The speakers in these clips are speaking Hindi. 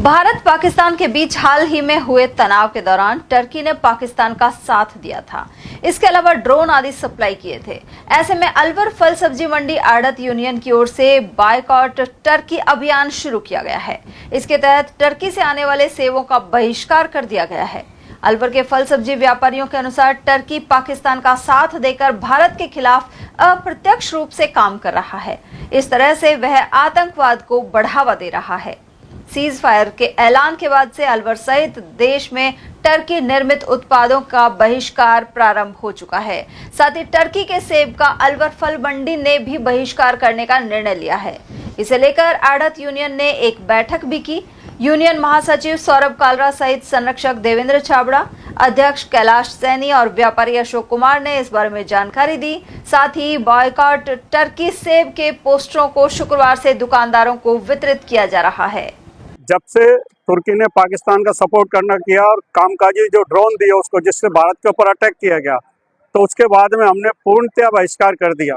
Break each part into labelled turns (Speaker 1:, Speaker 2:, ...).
Speaker 1: भारत पाकिस्तान के बीच हाल ही में हुए तनाव के दौरान टर्की ने पाकिस्तान का साथ दिया था। इसके अलावा ड्रोन आदि सप्लाई किए थे। ऐसे में अलवर फल सब्जी मंडी आढ़त यूनियन की ओर से बायकॉट टर्की अभियान शुरू किया गया है। इसके तहत टर्की से आने वाले सेबों का बहिष्कार कर दिया गया है। अलवर के फल सब्जी व्यापारियों के अनुसार टर्की पाकिस्तान का साथ देकर भारत के खिलाफ अप्रत्यक्ष रूप से काम कर रहा है। इस तरह से वह आतंकवाद को बढ़ावा दे रहा है। सीज फायर के ऐलान के बाद से अलवर सहित देश में टर्की निर्मित उत्पादों का बहिष्कार प्रारंभ हो चुका है। साथ ही टर्की के सेब का अलवर फल मंडी ने भी बहिष्कार करने का निर्णय लिया है। इसे लेकर आढ़त यूनियन ने एक बैठक भी की। यूनियन महासचिव सौरभ कालरा सहित संरक्षक देवेंद्र छाबड़ा, अध्यक्ष कैलाश सैनी और व्यापारी अशोक कुमार ने इस बारे में जानकारी दी। साथ ही बॉयकॉट टर्की सेब के पोस्टरों को शुक्रवार से दुकानदारों को वितरित किया जा रहा है।
Speaker 2: जब से तुर्की ने पाकिस्तान का सपोर्ट करना किया और कामकाजी जो ड्रोन दिए उसको, जिससे भारत के ऊपर अटैक किया गया, तो उसके बाद में हमने पूर्णतया बहिष्कार कर दिया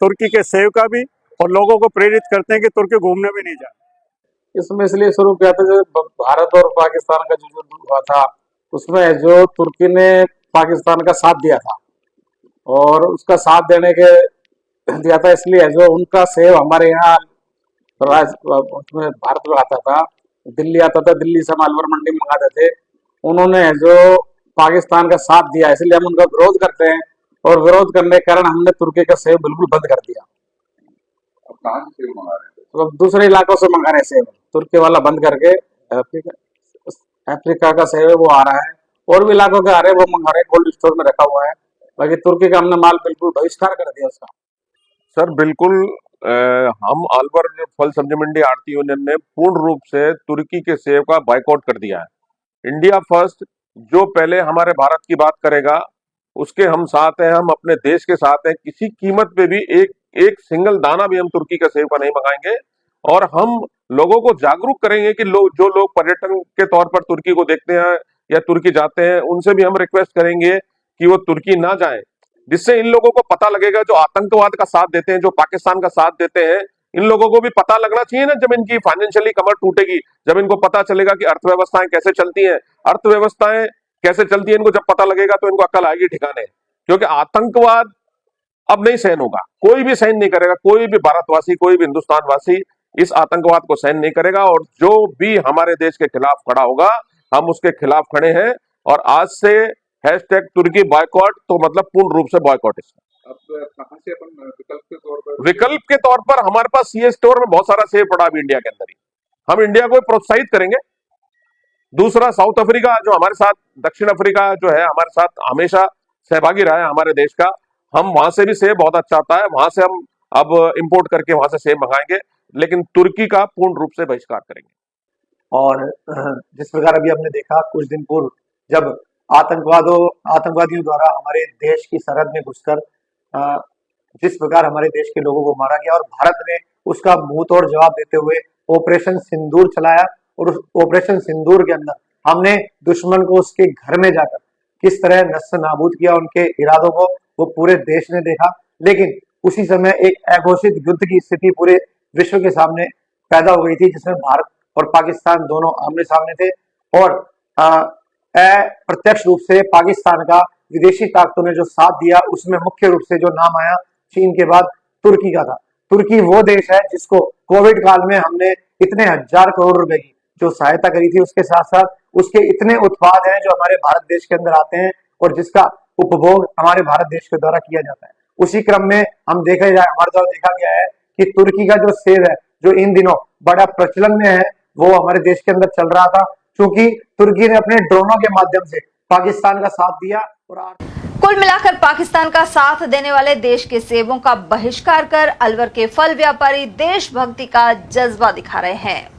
Speaker 2: तुर्की के सेब का भी, और लोगों को प्रेरित करते हैं कि तुर्की घूमने भी नहीं जाए।
Speaker 3: इसमें इसलिए शुरू किया था, जो भारत और पाकिस्तान का जो हुआ था उसमें जो तुर्की ने पाकिस्तान का साथ दिया था, और उसका साथ देने के दिया था इसलिए जो उनका सेब हमारे यहाँ उसमें भारत में आता था, दिल्ली आता था, दिल्ली से हम अलवर मंडी में मंगाते थे। उन्होंने जो पाकिस्तान का साथ दिया, इसलिए हम उनका विरोध करते हैं, और विरोध करने के कारण हमने तुर्की का सेब बिल्कुल बंद कर दिया।
Speaker 4: अब कहाँ से सेब मंगा रहे हैं?
Speaker 3: तो दूसरे इलाकों से मंगा रहे सेब, तुर्की वाला बंद करके अफ्रीका का सेब वो आ रहा है, और भी इलाकों के आ रहे हैं, वो मंगा रहे हैं, कोल्ड स्टोर में रखा हुआ है। बाकी तुर्की का हमने माल बिल्कुल बहिष्कार कर दिया उसका।
Speaker 4: सर बिल्कुल, हम अलवर फल सब्जी मंडी आढ़ती यूनियन ने पूर्ण रूप से तुर्की के सेब का बायकॉट कर दिया है। इंडिया फर्स्ट, जो पहले हमारे भारत की बात करेगा उसके हम साथ हैं, हम अपने देश के साथ हैं। किसी कीमत पे भी एक सिंगल दाना भी हम तुर्की का सेब का नहीं मंगाएंगे, और हम लोगों को जागरूक करेंगे कि जो लोग पर्यटन के तौर पर तुर्की को देखते हैं या तुर्की जाते हैं, उनसे भी हम रिक्वेस्ट करेंगे कि वो तुर्की ना जाएं, जिससे इन लोगों को पता लगेगा, जो आतंकवाद का साथ देते हैं, जो पाकिस्तान का साथ देते हैं, इन लोगों को भी पता लगना चाहिए ना। जब इनकी फाइनेंशियली कमर टूटेगी, जब इनको पता चलेगा कि अर्थव्यवस्थाएं कैसे चलती हैं, अर्थव्यवस्थाएं कैसे चलती है, इनको जब पता लगेगा तो इनको अक्ल आएगी ठिकाने। क्योंकि आतंकवाद अब नहीं सहन होगा, कोई भी सहन नहीं करेगा, कोई भी भारतवासी, कोई भी हिंदुस्तान वासी इस आतंकवाद को सहन नहीं करेगा। और जो भी हमारे देश के खिलाफ खड़ा होगा, हम उसके खिलाफ खड़े हैं। और आज से हैशटैग तुर्की बॉयकॉट, तो मतलब पूर्ण रूप से बॉयकॉट।
Speaker 5: अब कहां से अपन
Speaker 4: विकल्प के तौर पर हमारे पास सीए स्टोर में बहुत सारा सेब पड़ा अभी इंडिया के अंदर ही, हम इंडिया को प्रोत्साहित करेंगे। दूसरा, साउथ अफ्रीका जो हमारे साथ, दक्षिण अफ्रीका जो है हमारे साथ हमेशा सहभागी रहा है हमारे देश का, हम वहां से भी सेब बहुत अच्छा आता है, वहां से हम अब इंपोर्ट करके वहां से सेब मंगाएंगे, लेकिन तुर्की का पूर्ण रूप से बहिष्कार करेंगे।
Speaker 6: और जिस प्रकार अभी हमने देखा कुछ दिन पूर्व, जब आतंकवादियों द्वारा हमारे देश की सरहद में घुसकर जिस प्रकार हमारे देश के लोगों को मारा गया, और भारत ने उसका मुंह तोड़ जवाब देते हुए ऑपरेशन सिंदूर चलाया, और उस ऑपरेशन सिंदूर के अंदर हमने दुश्मन को उसके घर में जाकर किस तरह नस्ल नाबूद किया, उनके इरादों को वो पूरे देश ने देखा। लेकिन उसी समय एक अघोषित युद्ध की स्थिति पूरे विश्व के सामने पैदा हो गई थी, जिसमें भारत और पाकिस्तान दोनों आमने सामने थे, और अप्रत्यक्ष रूप से पाकिस्तान का विदेशी ताकतों ने जो साथ दिया, उसमें मुख्य रूप से जो नाम आया चीन के बाद तुर्की का था। तुर्की वो देश है जिसको कोविड काल में हमने इतने हजार करोड़ रुपए की जो सहायता करी थी, उसके साथ साथ उसके इतने उत्पाद हैं जो हमारे भारत देश के अंदर आते हैं, और जिसका उपभोग हमारे भारत देश के द्वारा किया जाता है। उसी क्रम में हम हमारे द्वारा देखा गया है कि तुर्की का जो सेब है, जो इन दिनों बड़ा प्रचलन में है, वो हमारे देश के अंदर चल रहा था, क्योंकि तुर्की ने अपने ड्रोनों के माध्यम से पाकिस्तान का साथ दिया। और
Speaker 1: कुल मिलाकर पाकिस्तान का साथ देने वाले देश के सेबों का बहिष्कार कर अलवर के फल व्यापारी देशभक्ति का जज्बा दिखा रहे हैं।